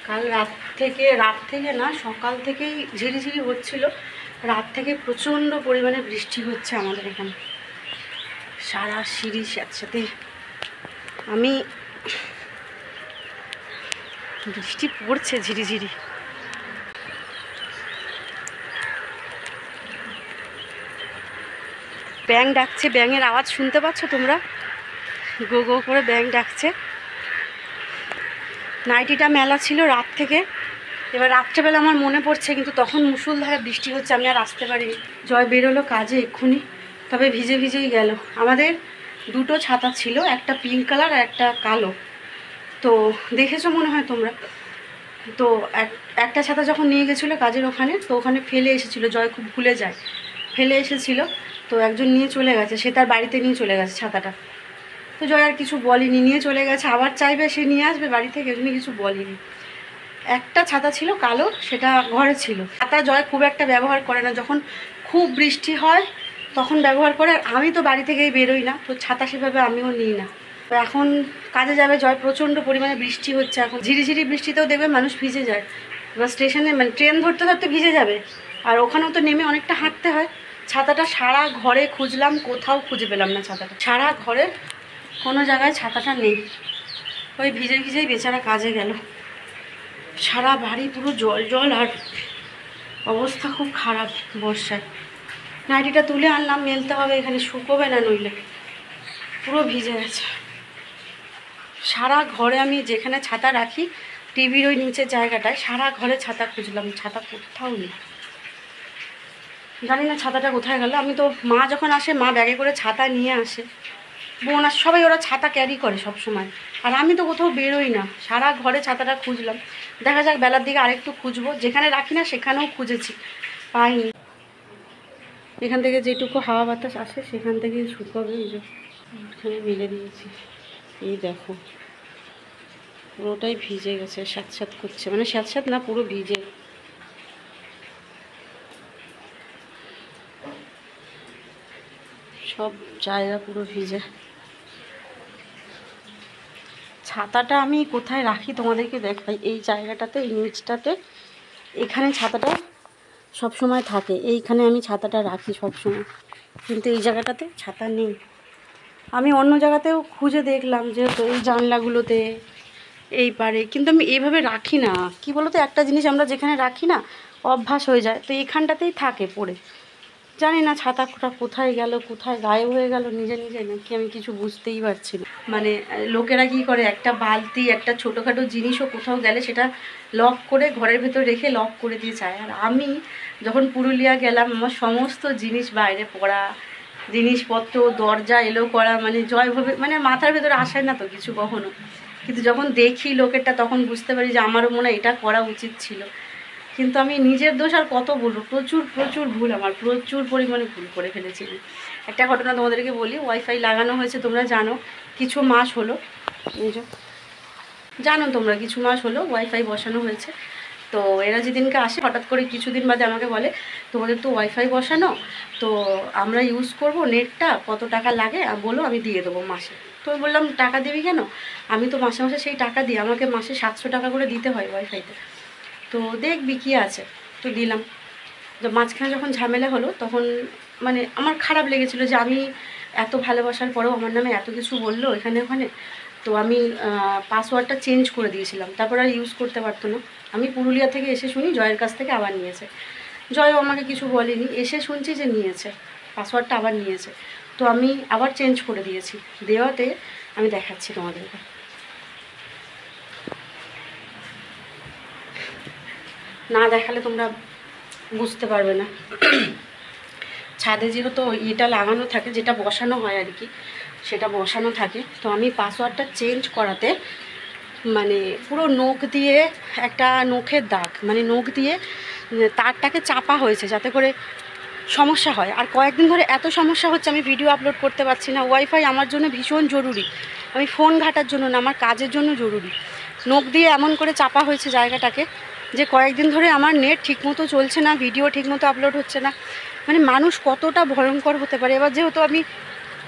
কাল রাত থেকে না, সকাল থেকেই ঝিরিঝিরি হচ্ছিল। রাত থেকে প্রচণ্ড পরিমাণে বৃষ্টি হচ্ছে আমাদের এখানে, সারা সিঁড়ি একসাথে। আমি বৃষ্টি পড়ছে ঝিরিঝিরি। ব্যাঙ ডাকছে, ব্যাঙের আওয়াজ শুনতে পাচ্ছ তোমরা? গো গো করে ব্যাঙ ডাকছে। নাইটিটা মেলা ছিল রাত থেকে, এবার রাত্রেবেলা আমার মনে পড়ছে, কিন্তু তখন মুষলধারে বৃষ্টি হচ্ছে, আমি আর আসতে পারিনি। জয় বেরোলো কাজে এক্ষুনি, তবে ভিজে ভিজেই গেল। আমাদের দুটো ছাতা ছিল, একটা পিঙ্ক কালার আর একটা কালো। তো দেখেছো মনে হয় তোমরা। তো একটা ছাতা যখন নিয়ে গেছিলো কাজের ওখানে, তো ওখানে ফেলে এসেছিলো, জয় খুব ভুলে যায়, ফেলে এসেছিলো। তো একজন নিয়ে চলে গেছে, সে তার বাড়িতে নিয়ে চলে গেছে ছাতাটা। তো জয় আর কিছু বলেনি, নিয়ে চলে গেছে। আবার চাইবে সে নিয়ে আসবে বাড়ি থেকে, এজন্য কিছু বলেনি। একটা ছাতা ছিল কালো, সেটা ঘরে ছিল। ছাতা জয় খুব একটা ব্যবহার করে না, যখন খুব বৃষ্টি হয় তখন ব্যবহার করে। আর আমি তো বাড়ি থেকেই বেরোই না, তো ছাতা সেভাবে আমিও নিই না। তো এখন কাজে যাবে জয়, প্রচণ্ড পরিমাণে বৃষ্টি হচ্ছে এখন। ঝিরিঝিরি বৃষ্টিতেও দেখবে মানুষ ভিজে যায়। এবার স্টেশনে মানে ট্রেন ধরতে ধরতে ভিজে যাবে, আর ওখানেও তো নেমে অনেকটা হাঁটতে হয়। ছাতাটা সারা ঘরে খুঁজলাম, কোথাও খুঁজে পেলাম না ছাতাটা। সারা ঘরে কোনো জায়গায় ছাতাটা নেই। ওই ভিজে ভিজেই বেচারা কাজে গেল। সারা বাড়ি পুরো জল জল, আর অবস্থা খুব খারাপ বর্ষায়। নাইটিটা তুলে আনলাম, মেলতে হবে, এখানে শুকোবে না নইলে। পুরো ভিজে গেছে সারা ঘরে। আমি যেখানে ছাতা রাখি টিভির ওই নিচের জায়গাটায়, সারা ঘরে ছাতা খুঁজলাম, ছাতা কোথাও নেই। জানি না ছাতাটা কোথায় গেল। আমি তো, মা যখন আসে মা ব্যাগে করে ছাতা নিয়ে আসে, বোন আর সবাই ওরা ছাতা ক্যারি করে সব সময়, আর আমি তো কোথাও বেরোই না। সারা ঘরে ছাতাটা খুঁজলাম, দেখা যাক বেলার দিকে আরেকটু খুঁজবো। যেখানে রাখি না সেখানেও খুঁজেছি, পাইনি। এখান থেকে যেটুকু হাওয়া বাতাস আসে সেখান থেকেই শুকাবে। এই যে এখানে মেলে দিয়েছি, এই দেখো পুরোটাই ভিজে গেছে, স্যাঁতস্যাঁত করছে, মানে স্যাঁতস্যাঁত না, পুরো ভিজে। সব জায়গা পুরো ভিজে। ছাতাটা আমি কোথায় রাখি তোমাদেরকে দেখাই। এই জায়গাটাতে, এই নিচটাতে, এখানে ছাতাটা সব সময় থাকে। এইখানে আমি ছাতাটা রাখি সব সময়, কিন্তু এই জায়গাটাতে ছাতা নেই। আমি অন্য জায়গাতেও খুঁজে দেখলাম, যেহেতু এই জানলাগুলোতে, এই পারে, কিন্তু আমি এইভাবে রাখি না। কি বলো তো, একটা জিনিস আমরা যেখানে রাখি না অভ্যাস হয়ে যায়, তো এইখানটাতেই থাকে পড়ে। জানি না ছাতাটা কোথায় গেল, কোথায় গায়েব হয়ে গেল নিজে নিজে, নাকি আমি কিছু বুঝতেই পারছি না। মানে লোকেরা কি করে, একটা বালতি, একটা ছোটোখাটো জিনিসও কোথাও গেলে সেটা লক করে ঘরের ভেতর রেখে লক করে দিয়ে যায়। আর আমি যখন পুরুলিয়া গেলাম, আমার সমস্ত জিনিস বাইরে পড়া, জিনিসপত্র দরজা এলো করা, মানে জয়ভাবে, মানে মাথার ভেতরে আসে না তো কিছু কখনো। কিন্তু যখন দেখি লোকেরটা, তখন বুঝতে পারি যে আমারও মনে হয় এটা করা উচিত ছিল। কিন্তু আমি নিজের দোষ আর কত বলবো, প্রচুর প্রচুর ভুল, আমার প্রচুর পরিমাণে ভুল করে ফেলেছি। একটা ঘটনা তোমাদেরকে বলি। ওয়াইফাই লাগানো হয়েছে, তোমরা জানো, কিছু মাস হলো, জানো তোমরা, কিছু মাস হলো ওয়াইফাই বসানো হয়েছে। তো এরা যেদিনকে আসে, হঠাৎ করে কিছুদিন বাদে আমাকে বলে, তোমাদের তো ওয়াইফাই বসানো, তো আমরা ইউজ করব নেটটা, কত টাকা লাগে বলো, আমি দিয়ে দেবো মাসে। তো আমি বললাম, টাকা দিবি কেন? আমি তো মাসে মাসে সেই টাকা দিই, আমাকে মাসে 700 টাকা করে দিতে হয় ওয়াইফাইতে। তো দেখবি কী আছে। তো দিলাম। তো মাঝখানে যখন ঝামেলা হলো, তখন মানে আমার খারাপ লেগেছিলো যে আমি এত ভালোবাসার পরেও আমার নামে এত কিছু বললো এখানে ওখানে। তো আমি পাসওয়ার্ডটা চেঞ্জ করে দিয়েছিলাম, তারপর আর ইউজ করতে পারতো না। আমি পুরুলিয়া থেকে এসে শুনি জয়ের কাছ থেকে আবার নিয়েছে। জয়ও আমাকে কিছু বলেনি, এসে শুনছি যে নিয়েছে, পাসওয়ার্ডটা আবার নিয়েছে। তো আমি আবার চেঞ্জ করে দিয়েছি। দেওয়াতে আমি দেখাচ্ছি তোমাদেরকে। না দেখালে তোমরা বুঝতে পারবে না। ছাদে যেহেতু এটা লাগানো থাকে, যেটা বসানো হয় আর কি, সেটা বসানো থাকে। তো আমি পাসওয়ার্ডটা চেঞ্জ করাতে, মানে পুরো নখ দিয়ে, একটা নখের দাগ, মানে নখ দিয়ে তারটাকে চাপা হয়েছে যাতে করে সমস্যা হয়। আর কয়েকদিন ধরে এত সমস্যা হচ্ছে, আমি ভিডিও আপলোড করতে পারছি না। ওয়াইফাই আমার জন্য ভীষণ জরুরি, আমি ফোন ঘাটার জন্য না, আমার কাজের জন্য জরুরি। নখ দিয়ে এমন করে চাপা হয়েছে জায়গাটাকে, যে কয়েকদিন ধরে আমার নেট ঠিকমতো চলছে না, ভিডিও ঠিকমতো আপলোড হচ্ছে না। মানে মানুষ কতটা ভয়ঙ্কর হতে পারে। এবার যেহেতু আমি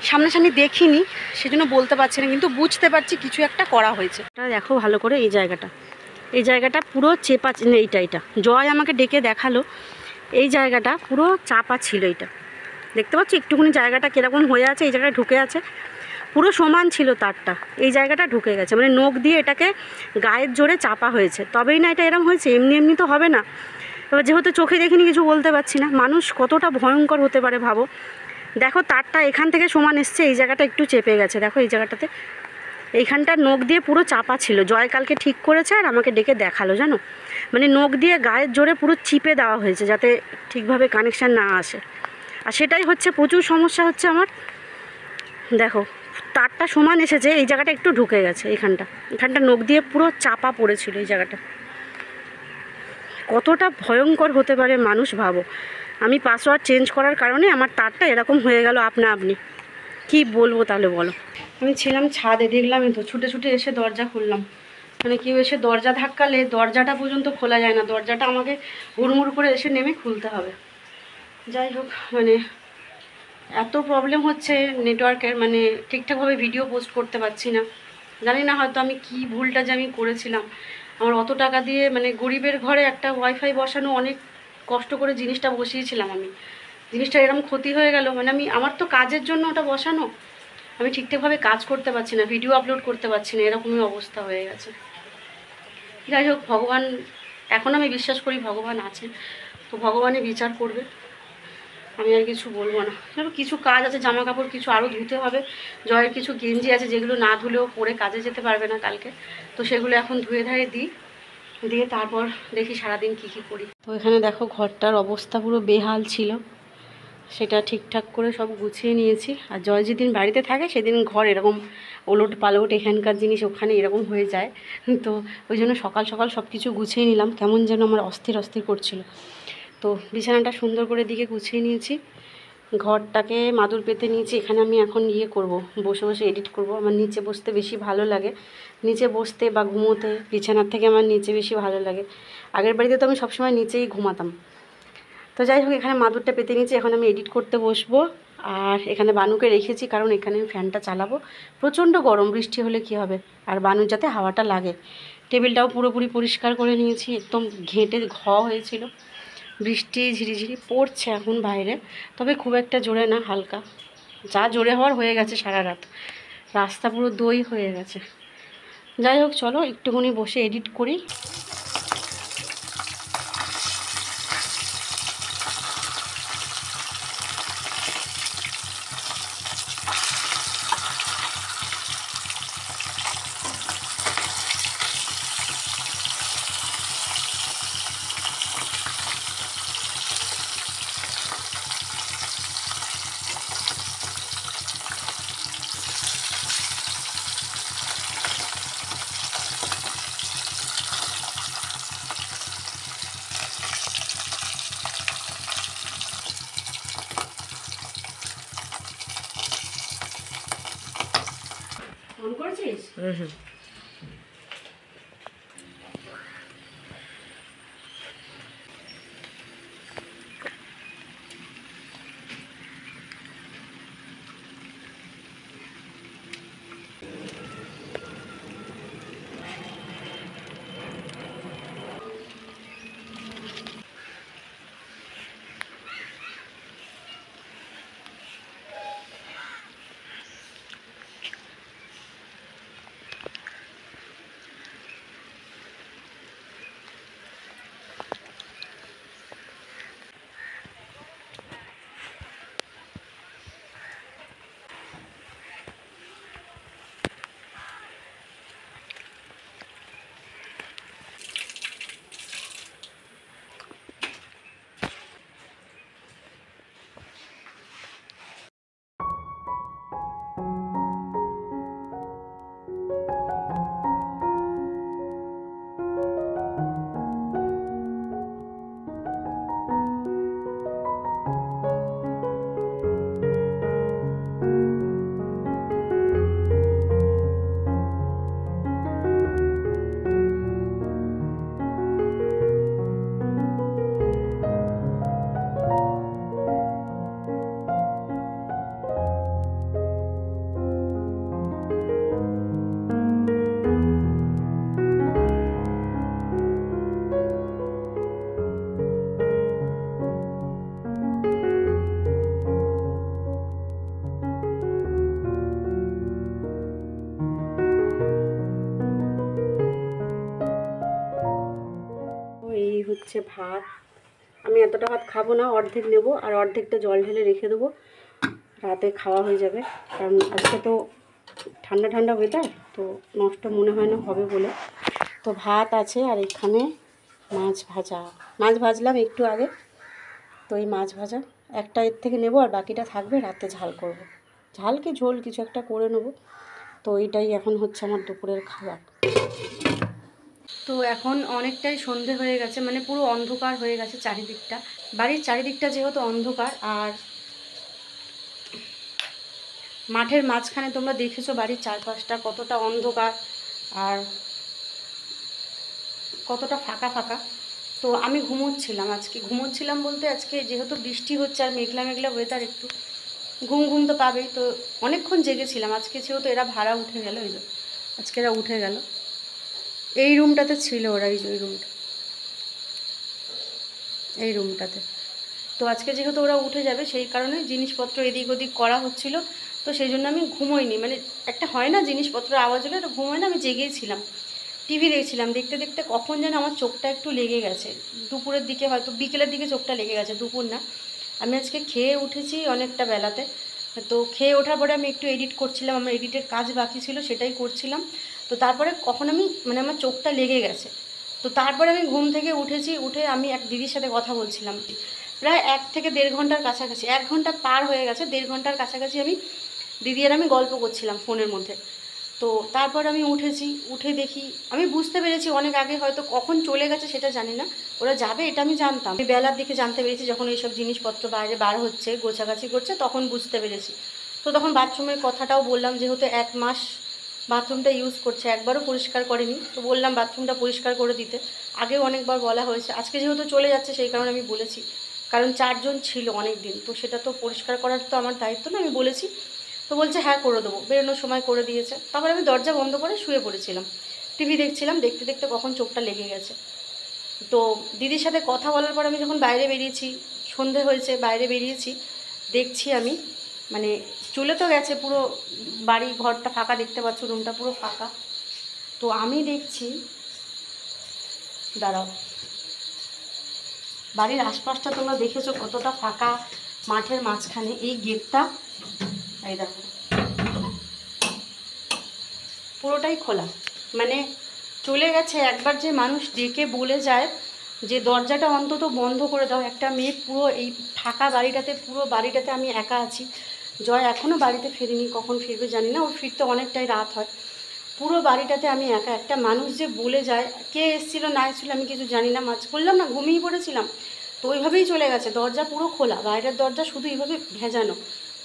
সামনাসামনি দেখিনি, সেজন্য বলতে পারছি না, কিন্তু বুঝতে পারছি কিছু একটা করা হয়েছে। এটা দেখো ভালো করে, এই জায়গাটা এই জায়গাটা পুরো চেপা, এইটা জয় আমাকে ডেকে দেখালো, এই জায়গাটা পুরো চাপা ছিল। এটা দেখতে পাচ্ছি একটুখানি জায়গাটা কীরকম হয়ে আছে, এই জায়গায় ঢুকে আছে, পুরো সমান ছিল তারটা, এই জায়গাটা ঢুকে গেছে, মানে নখ দিয়ে এটাকে গায়ের জোরে চাপা হয়েছে, তবেই না এটা এরম হয়েছে, এমনি এমনি তো হবে না। এবার যেহেতু চোখে দেখিনি কিছু বলতে পারছি না, মানুষ কতটা ভয়ঙ্কর হতে পারে ভাবো। দেখো তারটা এখান থেকে সমান এসছে, এই জায়গাটা একটু চেপে গেছে, দেখো এই জায়গাটাতে, এইখানটার নখ দিয়ে পুরো চাপা ছিল। জয় কালকে ঠিক করেছে আর আমাকে ডেকে দেখালো, জানো, মানে নখ দিয়ে গায়ের জোরে পুরো চিপে দেওয়া হয়েছে যাতে ঠিকভাবে কানেকশান না আসে। আর সেটাই হচ্ছে, প্রচুর সমস্যা হচ্ছে আমার। দেখো তারটা সমান এসেছে, এই জায়গাটা একটু ঢুকে গেছে, এখানটা নখ দিয়ে পুরো চাপা পড়েছিল এই জায়গাটা। কতটা ভয়ঙ্কর হতে পারে মানুষ ভাবো। আমি পাসওয়ার্ড চেঞ্জ করার কারণে আমার তারটা এরকম হয়ে গেল আপনা আপনি। কি বলবো তাহলে বলো। আমি ছিলাম ছাদে, দেখলাম তো ছুটে ছুটে এসে দরজা খুললাম, মানে কেউ এসে দরজা ধাক্কালে দরজাটা পর্যন্ত খোলা যায় না, দরজাটা আমাকে হুড়মুড় করে এসে নেমে খুলতে হবে। যাই হোক, মানে এত প্রবলেম হচ্ছে নেটওয়ার্কের, মানে ঠিকঠাকভাবে ভিডিও পোস্ট করতে পারছি না। জানি না হয়তো আমি কি ভুলটা যে আমি করেছিলাম। আমার অত টাকা দিয়ে, মানে গরিবের ঘরে একটা ওয়াইফাই বসানো, অনেক কষ্ট করে জিনিসটা বসিয়েছিলাম আমি, জিনিসটা এরকম ক্ষতি হয়ে গেল। মানে আমার তো কাজের জন্য ওটা বসানো, আমি ঠিকঠাকভাবে কাজ করতে পারছি না, ভিডিও আপলোড করতে পারছি না, এরকমই অবস্থা হয়ে গেছে। যাই হোক, ভগবান, এখন আমি বিশ্বাস করি ভগবান আছে, তো ভগবানই বিচার করবে, আমি আর কিছু বলবো না। কিছু কাজ আছে, জামা কাপড় কিছু আরও ধুতে হবে, জয়ের কিছু গেঞ্জি আছে যেগুলো না ধুলেও পরে কাজে যেতে পারবে না কালকে, তো সেগুলো এখন ধুয়ে ধায়ে দিই, দিয়ে তারপর দেখি সারাদিন কী কী করি। তো এখানে দেখো ঘরটার অবস্থা পুরো বেহাল ছিল, সেটা ঠিকঠাক করে সব গুছিয়ে নিয়েছি। আর জয় যেদিন বাড়িতে থাকে সেদিন ঘর এরকম ওলট পালট, এখানকার জিনিস ওখানে এরকম হয়ে যায়, তো ওই জন্য সকাল সকাল সব কিছু গুছিয়ে নিলাম, কেমন যেন আমার অস্থির অস্থির করছিল। তো বিছানাটা সুন্দর করে দিকে গুছিয়ে নিয়েছি, ঘরটাকে মাদুর পেতে নিয়েছি। এখানে আমি এখন করব, বসে বসে এডিট করব। আমার নিচে বসতে বেশি ভালো লাগে, নিচে বসতে বা ঘুমোতে বিছানার থেকে আমার নিচে বেশি ভালো লাগে। আগের বাড়িতে তো আমি সবসময় নিচেই ঘুমাতাম। তো যাই হোক, এখানে মাদুরটা পেতে নিয়েছি, এখন আমি এডিট করতে বসবো। আর এখানে বানুকে রেখেছি, কারণ এখানে আমি ফ্যানটা চালাবো, প্রচণ্ড গরম, বৃষ্টি হলে কি হবে, আর বানুর যাতে হাওয়াটা লাগে। টেবিলটাও পুরোপুরি পরিষ্কার করে নিয়েছি, একদম ঘেঁটে হয়েছিল। বৃষ্টি ঝিরিঝিরি পড়ছে এখন বাইরে, তবে খুব একটা জোরে না, হালকা, যা জোরে হওয়ার হয়ে গেছে সারা রাত, রাস্তা পুরো দই হয়ে গেছে। যাই হোক, চলো একটুখানি বসে এডিট করি। ফোন করেছিস? হুম। হচ্ছে ভাত। আমি এতটা ভাত খাবো না, অর্ধেক নেব আর অর্ধেকটা জল ঢেলে রেখে দেবো, রাতে খাওয়া হয়ে যাবে। কারণ আজকে তো ঠান্ডা ঠান্ডা ওয়েদার, তো নষ্ট মনে হয় না হবে বলে। তো ভাত আছে আর এখানে মাছ ভাজা, মাছ ভাজলাম একটু আগে। তো এই মাছ ভাজা একটা এর থেকে নেব আর বাকিটা থাকবে, রাতে ঝাল করব। ঝাল কি ঝোল কিছু একটা করে নেব। তো এইটাই এখন হচ্ছে আমার দুপুরের খাবার। তো এখন অনেকটাই সন্ধে হয়ে গেছে, মানে পুরো অন্ধকার হয়ে গেছে চারিদিকটা। বাড়ির চারিদিকটা যেহেতু অন্ধকার, আর মাঠের মাঝখানে তোমরা দেখেছো বাড়ির চারপাশটা কতটা অন্ধকার আর কতটা ফাঁকা ফাঁকা। তো আমি ঘুমোচ্ছিলাম বলতে আজকে যেহেতু বৃষ্টি হচ্ছে আর মেঘলা মেঘলা ওয়েদার, একটু ঘুম ঘুম তো পাবেই। তো অনেকক্ষণ জেগেছিলাম আজকে, যেহেতু এরা ভাড়া উঠে গেল, এই যে আজকে এরা উঠে গেল। এই রুমটাতে ছিল ওরা, এই যে এই রুমটাতে। তো আজকে যেহেতু ওরা উঠে যাবে সেই কারণে জিনিসপত্র এদিক ওদিক করা হচ্ছিল। তো সেই জন্য আমি ঘুমোইনি, মানে একটা হয় না জিনিসপত্র আওয়াজ হলে এটা ঘুমোয় না, আমি জেগেছিলাম, টিভি দেখছিলাম। দেখতে দেখতে কখন যেন আমার চোখটা একটু লেগে গেছে, দুপুরের দিকে, হয়তো বিকেলের দিকে চোখটা লেগে গেছে, দুপুর না। আমি আজকে খেয়ে উঠেছি অনেকটা বেলাতে। তো খেয়ে ওঠার পরে আমি একটু এডিট করছিলাম, আমার এডিটের কাজ বাকি ছিল সেটাই করছিলাম। তো তারপরে কখন আমি মানে আমার চোখটা লেগে গেছে। তো তারপরে আমি ঘুম থেকে উঠেছি, উঠে আমি এক দিদির সাথে কথা বলছিলাম। প্রায় 1 থেকে 1.5 ঘন্টার কাছাকাছি, 1 ঘন্টা পার হয়ে গেছে, 1.5 ঘন্টার কাছাকাছি আমি দিদি আর আমি গল্প করছিলাম ফোনের মধ্যে। তো তারপর আমি উঠেছি, উঠে দেখি, আমি বুঝতে পেরেছি অনেক আগে, হয়তো কখন চলে গেছে সেটা জানি না, ওরা যাবে এটা আমি জানতাম। আমি বেলার দিকে জানতে পেরেছি, যখন এইসব জিনিসপত্র বাইরে বার হচ্ছে, গোছাগাছি করছে, তখন বুঝতে পেরেছি। তো তখন বাথরুমের কথাটাও বললাম, যেহেতু 1 মাস বাথরুমটা ইউজ করছে, একবারও পরিষ্কার করেনি, তো বললাম বাথরুমটা পরিষ্কার করে দিতে। আগেও অনেকবার বলা হয়েছে, আজকে যেহেতু চলে যাচ্ছে সেই কারণে আমি বলেছি, কারণ 4 জন ছিল অনেক দিন, তো সেটা তো পরিষ্কার করার তো আমার দায়িত্ব না, আমি বলেছি। তো বলছে হ্যাঁ করে দেবো, বেরোনোর সময় করে দিয়েছে। তারপর আমি দরজা বন্ধ করে শুয়ে পড়েছিলাম, টিভি দেখছিলাম, দেখতে দেখতে কখন চোখটা লেগে গেছে। তো দিদির সাথে কথা বলার পর আমি যখন বাইরে বেরিয়েছি, সন্ধে হয়েছে, বাইরে বেরিয়েছি, দেখছি আমি, মানে চলে তো গেছে পুরো, বাড়ি ঘরটা ফাঁকা, দেখতে পাচ্ছ রুমটা পুরো ফাঁকা। তো আমি দেখছি, দাঁড়াও, বাড়ির আশপাশটা তোমরা দেখেছো কতটা ফাঁকা, মাঠের মাঝখানে এই গেটটা, এই দেখো পুরোটাই খোলা। মানে চলে গেছে, একবার যে মানুষ ডেকে বলে যায় যে দরজাটা অন্তত বন্ধ করে দাও, একটা মেয়ে পুরো এই ফাঁকা বাড়িটাতে, পুরো বাড়িটাতে আমি একা আছি। জয় এখনও বাড়িতে ফেরেনি, কখন ফিরবে জানি না, ওর ফিরতে অনেকটাই রাত হয়। পুরো বাড়িটাতে আমি একা, একটা মানুষ যে বলে যায়, কে এসেছিলো না এসেছিলো আমি কিছু জানি না, বললাম না ঘুমিয়ে পড়েছিলাম, তো ওইভাবেই চলে গেছে। দরজা পুরো খোলা, বাইরের দরজা শুধু এইভাবে ভেজানো,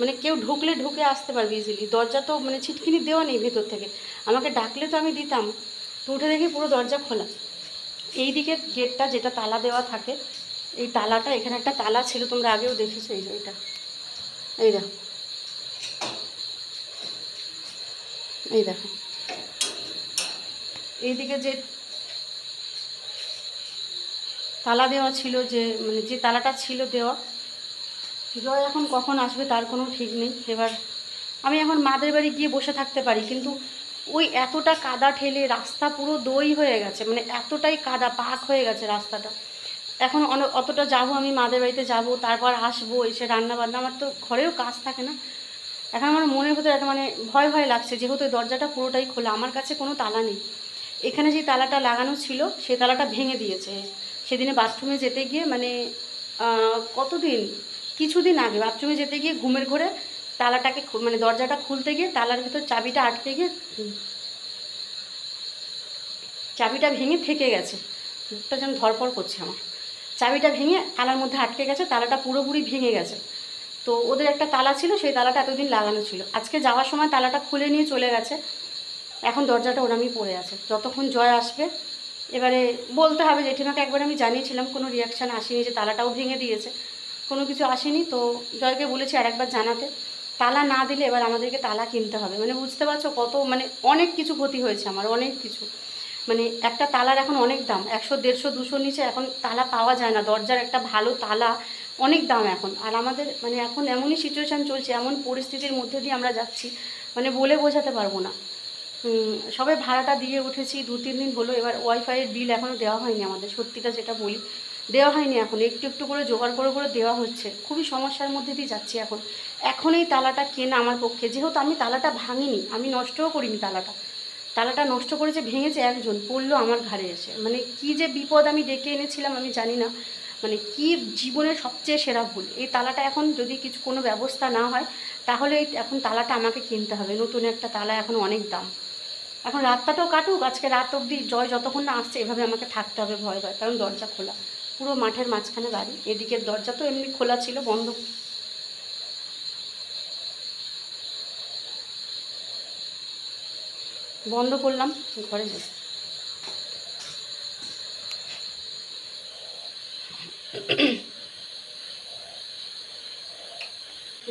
মানে কেউ ঢুকলে ঢুকে আসতে পারবে ইজিলি। দরজা তো মানে ছিটকিনি দেওয়া নেই ভেতর থেকে, আমাকে ডাকলে তো আমি দিতাম। তো উঠে দেখি পুরো দরজা খোলা। এই দিকের গেটটা যেটা তালা দেওয়া থাকে, এই তালাটা, এখানে একটা তালা ছিল, তোমরা আগেও দেখেছো, এই যে এটা, এই দেখো, এই দেখো এইদিকে যে তালা দেওয়া ছিল, যে মানে যে তালাটা ছিল দেওয়া, জয় এখন কখন আসবে তার কোনো ঠিক নেই। এবার আমি এখন মাদের বাড়ি গিয়ে বসে থাকতে পারি, কিন্তু ওই এতটা কাদা ঠেলে রাস্তা পুরো দই হয়ে গেছে, মানে এতটাই কাদা পাক হয়ে গেছে রাস্তাটা। এখন অতটা যাবো, আমি মাদের বাড়িতে যাব, তারপর আসবো, এসে রান্না বান্না, আমার তো ঘরেও কাজ থাকে না। এখন আমার মনের ভিতরে একটা মানে ভয় ভয় লাগছে, যেহেতু দরজাটা পুরোটাই খোলা, আমার কাছে কোনো তালা নেই। এখানে যে তালাটা লাগানো ছিল সেই তালাটা ভেঙে দিয়েছে সেদিনে বাথরুমে যেতে গিয়ে, মানে কতদিন, কিছুদিন আগে বাথরুমে যেতে গিয়ে ঘুমের ঘোরে তালাটাকে, মানে দরজাটা খুলতে গিয়ে তালার ভিতর চাবিটা আটকে গিয়ে চাবিটা ভেঙে থেকে গেছে। মুখটা যেন ধরপড় করছে আমার, চাবিটা ভেঙে তালার মধ্যে আটকে গেছে, তালাটা পুরোপুরি ভেঙে গেছে। তো ওদের একটা তালা ছিল, সেই তালাটা এতদিন লাগানো ছিল, আজকে যাওয়ার সময় তালাটা খুলে নিয়ে চলে গেছে। এখন দরজাটা ওরামই পড়ে আছে, যতক্ষণ জয় আসবে। এবারে বলতে হবে, জেঠিমাকে একবার আমি জানিয়েছিলাম, কোনো রিয়াকশান আসেনি, যে তালাটাও ভেঙে দিয়েছে, কোনো কিছু আসেনি। তো জয়কে বলেছি আরেকবার জানাতে, তালা না দিলে এবার আমাদেরকে তালা কিনতে হবে। মানে বুঝতে পারছো কত, মানে অনেক কিছু ক্ষতি হয়েছে আমার, অনেক কিছু, মানে একটা তালার এখন অনেক দাম, 100, 150, 200 নিচে এখন তালা পাওয়া যায় না, দরজার একটা ভালো তালা অনেক দাম এখন। আর আমাদের মানে এখন এমনই সিচুয়েশান চলছে, এমন পরিস্থিতির মধ্যে দিয়ে আমরা যাচ্ছি, মানে বলে বোঝাতে পারবো না। সবে ভাড়াটা দিয়ে উঠেছি 2-3 দিন হলো। এবার ওয়াইফাইয়ের বিল এখনও দেওয়া হয়নি আমাদের, সত্যিটা যেটা বলি, দেওয়া হয়নি এখন। একটু একটু করে জোগাড় করে করে দেওয়া হচ্ছে। খুবই সমস্যার মধ্যে দিয়ে যাচ্ছি এখন এই তালাটা কেনা আমার পক্ষে, যেহেতু আমি তালাটা ভাঙিনি, আমি নষ্টও করিনি তালাটা নষ্ট করেছে, ভেঙেছে একজন, পড়লো আমার ঘাড়ে এসে। মানে কী যে বিপদ আমি ডেকে এনেছিলাম আমি জানি না, মানে কি জীবনের সবচেয়ে সেরা ভুল। এই তালাটা এখন যদি কোনো ব্যবস্থা না হয় তাহলে এখন তালাটা আমাকে কিনতে হবে, নতুন একটা তালা এখন অনেক দাম। এখন রাতটাও কাটুক, আজকে রাত অবধি জয় যতক্ষণ না আসছে এভাবে আমাকে থাকতে হবে ভয় ভয়, কারণ দরজা খোলা, পুরো মাঠের মাঝখানে বাড়ি, এদিকের দরজা তো এমনি খোলা ছিল, বন্ধ করলাম, ঘরে যাই।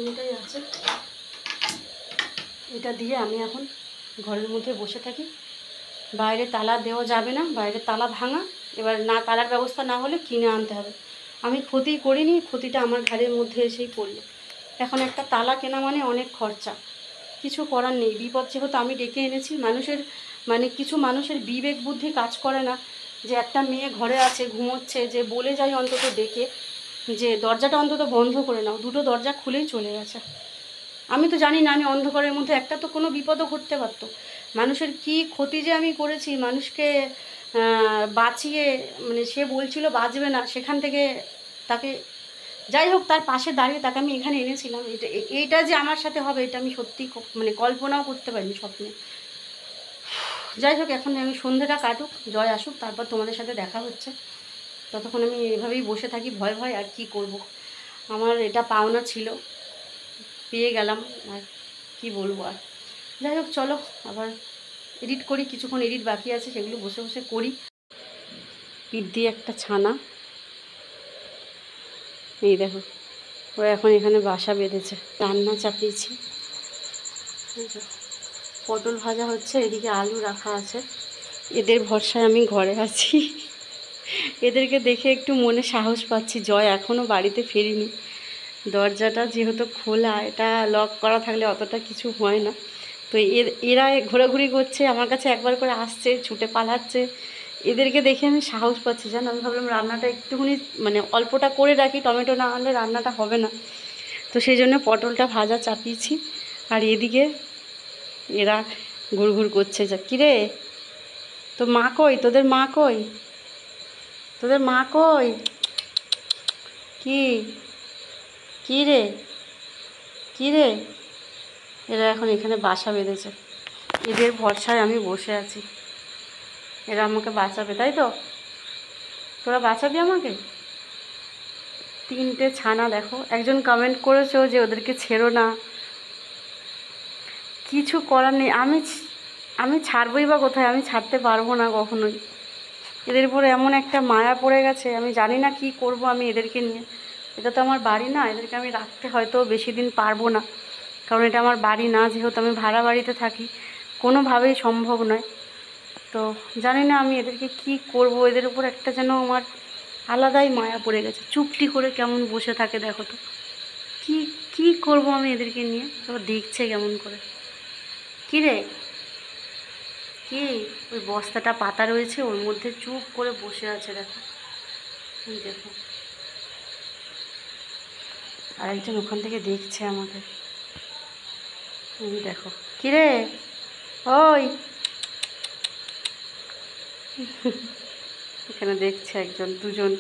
এটাই আছে, এটা দিয়ে আমি এখন ঘরের মধ্যে বসে থাকি। বাইরে তালা দেওয়া যাবে না, বাইরে তালা ভাঙা, এবার না তালার ব্যবস্থা না হলে কিনে আনতে হবে। আমি ক্ষতি করিনি, ক্ষতিটা আমার ঘরের মধ্যে এসেই পড়লো। এখন একটা তালা কেনা মানে অনেক খরচা, কিছু করার নেই। বিপদ যেহেতু আমি ডেকে এনেছি, কিছু মানুষের বিবেক বুদ্ধি কাজ করে না, যে একটা মেয়ে ঘরে আছে ঘুমোচ্ছে, যে বলে যাই অন্তত ডেকে যে দরজাটা অন্তত বন্ধ করে নাও, দুটো দরজা খুলেই চলে গেছে। আমি তো জানি না, আমি অন্ধকারের মধ্যে একটা তো কোনো বিপদও ঘটতে পারতো। মানুষের কি ক্ষতি যে আমি করেছি, মানুষকে বাঁচিয়ে, মানে সে বলছিল বাঁচবে না, সেখান থেকে তাকে, যাই হোক, তার পাশে দাঁড়িয়ে তাকে আমি এখানে এনেছিলাম। এইটা যে আমার সাথে হবে এটা আমি সত্যি কল্পনাও করতে পারিনি স্বপ্নে। যাই হোক, এখন আমি সন্ধ্যেটা কাটুক, জয় আসুক, তারপর তোমাদের সাথে দেখা হচ্ছে। ততক্ষণ আমি এভাবেই বসে থাকি ভয় ভয়, আর কি করব। আমার এটা পাওনা ছিল, পেয়ে গেলাম, আর কি বলবো। আর যাই হোক, চলো আবার এডিট করি, কিছুক্ষণ এডিট বাকি আছে, সেগুলো বসে বসে করি। পিঠ দিয়ে একটা ছানা, এই দেখো, ওরা এখন এখানে বাসা বেঁধেছে। রান্না চাপিয়েছি, পটল ভাজা হচ্ছে, এদিকে আলু রাখা আছে। এদের ভরসায় আমি ঘরে আছি, এদেরকে দেখে একটু মনে সাহস পাচ্ছি। জয় এখনও বাড়িতে ফেরিনি, দরজাটা যেহেতু খোলা, এটা লক করা থাকলে অতটা কিছু হয় না। তো এরা ঘোরাঘুরি করছে, আমার কাছে একবার করে আসছে, ছুটে পালাচ্ছে। এদেরকে দেখে আমি সাহস পাচ্ছি, জানো। আমি ভাবলাম রান্নাটা একটুখানি অল্পটা করে রাখি, টমেটো না আনলে রান্নাটা হবে না। তো সেই জন্য পটলটা ভাজা চাপিয়েছি। আর এদিকে এরা ঘুরঘুর করছে, যা কিরে তো মা কই, তোদের মা কই, তোদের মা কই, কি রে, কি রে। এরা এখন এখানে বাসা বেঁধেছে, এদের ভরসায় আমি বসে আছি। এরা আমাকে বাঁচাবে, তাই তো? তোরা বাঁচাবি আমাকে? 3টে ছানা দেখো। একজন কমেন্ট করেছো যে ওদেরকে ছেড়ো না, কিছু করার নেই। আমি ছাড়বই বা কোথায়, আমি ছাড়তে পারবো না কখনোই। এদের উপরে এমন একটা মায়া পড়ে গেছে, আমি জানি না কি করব আমি এদেরকে নিয়ে। এটা তো আমার বাড়ি না, এদেরকে আমি রাখতে হয়তো বেশি দিন পারবো না, কারণ এটা আমার বাড়ি না, যেহেতু আমি ভাড়া বাড়িতে থাকি, কোনোভাবেই সম্ভব নয়। তো জানি না আমি এদেরকে কি করব। এদের উপর একটা যেন আমার আলাদাই মায়া পড়ে গেছে। চুপটি করে কেমন বসে থাকে দেখো তো, কি করব আমি এদেরকে নিয়ে। তো দেখছে কেমন করে। কি রে, কি? ওই বস্তাটা পাতা রয়েছে, ওর মধ্যে চুপ করে বসে আছে, দেখো দেখো। আর একজন ওখান থেকে দেখছে আমাকে, দেখো। কি রে, ওই এখানে দেখছে একজন, দুজন।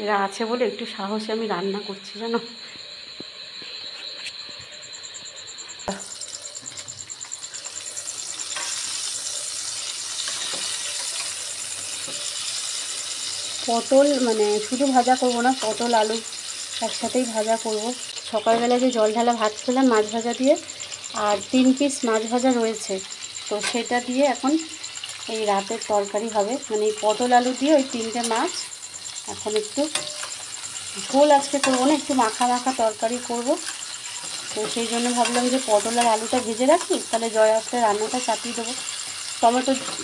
এরা আছে বলে একটু সাহসে আমি রান্না করছি, জানো। পটল শুধু ভাজা করব না, পটল আলু একসাথেই ভাজা করব। সকালবেলা যে জল ঢালা ভাত খেলাম মাছ ভাজা দিয়ে, আর 3 পিস মাছ ভাজা রয়েছে, তো সেটা দিয়ে এখন এই রাতের তরকারি হবে। এই পটল আলু দিয়ে ওই 3টে মাছ, এখন একটু ঝোল আজকে করবো না, একটু মাখা মাখা তরকারি করব। তো সেই জন্য ভাবলাম যে পটল আর আলুটা ভেজে রাখি, তাহলে জয় আসলে রান্নাটা চাপিয়ে দেবো।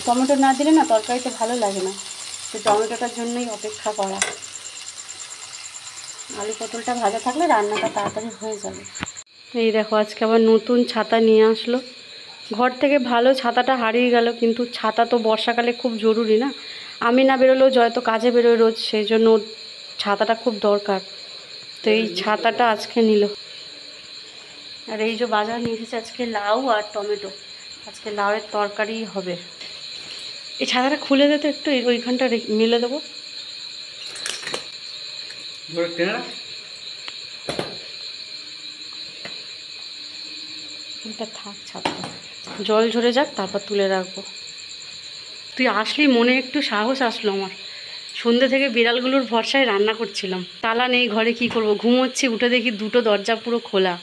টমেটো না দিলে না তরকারিটা ভালো লাগে না, তো টমেটোটার জন্যই অপেক্ষা করা। আলু পটলটা ভাজা থাকলে রান্নাটা তাড়াতাড়ি হয়ে যাবে। এই দেখো, আজকে আবার নতুন ছাতা নিয়ে আসলো, ঘর থেকে ভালো ছাতাটা হারিয়ে গেল, কিন্তু ছাতা তো বর্ষাকালে খুব জরুরি না। আমি না বেরোলেও জয় তো কাজে বেরোয় রোজ, সেই জন্য ছাতাটা খুব দরকার। তো এই ছাতাটা আজকে নিল। আর এই যে বাজার নিয়ে এসেছে আজকে লাউ আর টমেটো, আজকে লাউয়ের তরকারি হবে। এই ছাতাটা খুলে দে তো একটু, ওইখানটা মেলে দেবো। এটা থাক ছাতাটা, জল ঝরে যাক তারপর তুলে রাখবো। তুই আসলি মনে একটু সাহস আসলো আমার। সন্ধ্যে থেকে বিড়ালগুলোর ভরসায় রান্না করছিলাম, তালা নেই ঘরে, কি করব, ঘুমোচ্ছি, উঠে দেখি দুটো দরজা পুরো খোলা।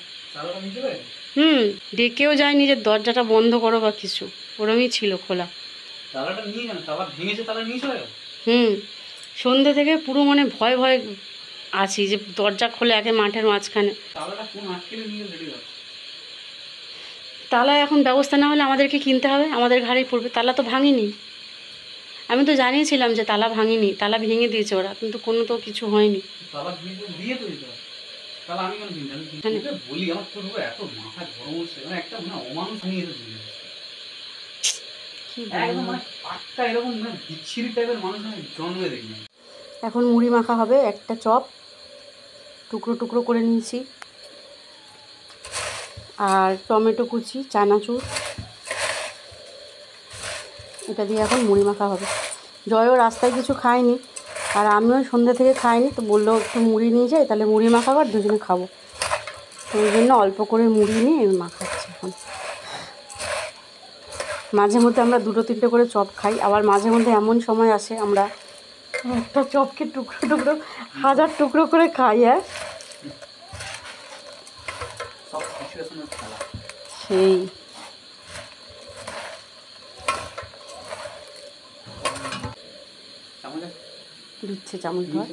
ডেকেও যায়নি যে দরজাটা বন্ধ করো বা কিছু, ওরমই ছিল খোলা। সন্ধ্যে থেকে পুরো মানে ভয় ভয় আছি যে দরজা খোলে একে মাঠের মাঝখানে। তালা এখন ব্যবস্থা না হলে আমাদেরকে কিনতে হবে, আমাদের ঘাড়েই পড়বে। তালা তো ভাঙিনি, আমি তো জানিয়েছিলাম যে তালা ভাঙিনি, তালা ভেঙে দিয়েছে ওরা, কিন্তু কোনো তো কিছু হয়নি। এখন মুড়ি মাখা হবে, একটা চপ টুকরো টুকরো করে নিয়েছি, আর টমেটো কুচি, চানাচুর, এটা দিয়ে এখন মুড়ি মাখা হবে। জয়ও রাস্তায় কিছু খায়নি, আর আমিও সন্ধ্যা থেকে খাইনি, তো বললো একটু মুড়ি নিয়ে যাই, তাহলে মুড়ি মাখাবো আর দুজনে খাবো। তো ওই জন্য অল্প করে মুড়ি নিয়ে মাখাচ্ছি এখন। মাঝে মধ্যে আমরা দুটো তিনটে করে চপ খাই, আবার মাঝে মধ্যে এমন সময় আসে আমরা একটা চপকে টুকরো টুকরো 1000 টুকরো করে খাই। হ্যাঁ সেই দিচ্ছে চামচ ধর।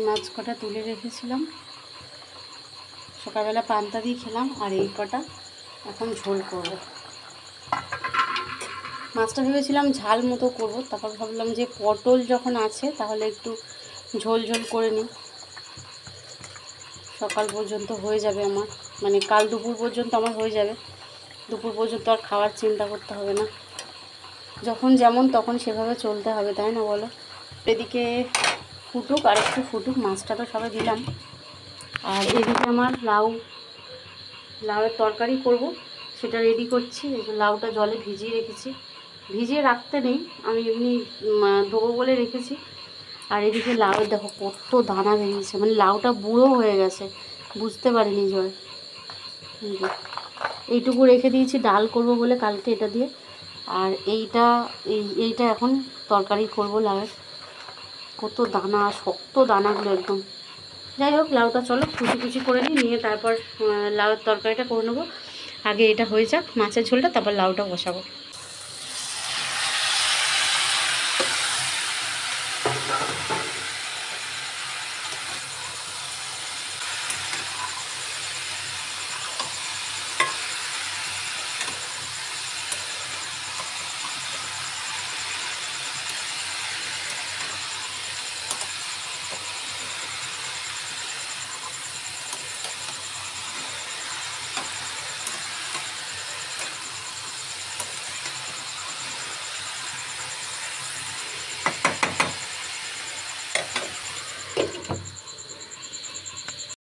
মাছ কটা তুলে রেখেছিলাম, সকালবেলা পান্তা দিয়ে খেলাম, আর এই কটা এখন ঝোল করব। মাছটা ভেবেছিলাম ঝাল মতো করব, তারপর ভাবলাম যে পটল যখন আছে তাহলে একটু ঝোল ঝোল করে নিই, সকাল পর্যন্ত হয়ে যাবে আমার, মানে কাল দুপুর পর্যন্ত আমার হয়ে যাবে। দুপুর পর্যন্ত আর খাওয়ার চিন্তা করতে হবে না, যখন যেমন তখন সেভাবে চলতে হবে, তাই না বলো? এদিকে ফুটুক, আর একটু ফুটুক, মাছটা তো সবাই দিলাম। আর এদিকে আমার লাউয়ের তরকারি করব, সেটা রেডি করছি। লাউটা জলে ভিজিয়ে রেখেছি, ভিজিয়ে রাখতে নেই, আমি এমনি দেবো বলে রেখেছি। আর এদিকে লাউয়ের দেখো কত দানা বেরিয়েছে, মানে লাউটা বুড়ো হয়ে গেছে, বুঝতে পারিনি জয়। এইটুকু রেখে দিয়েছি ডাল করব বলে কালকে এটা দিয়ে, আর এইটা এখন তরকারি করব লাউয়ের। কত দানা, শক্ত দানাগুলো একদম। যাই হোক, লাউটা চলো কুচি কুচি করে নিয়ে তারপর লাউয়ের তরকারিটা করে নেবো। আগে এটা হয়ে যাক মাছের ঝোলটা, তারপর লাউটা বসাবো।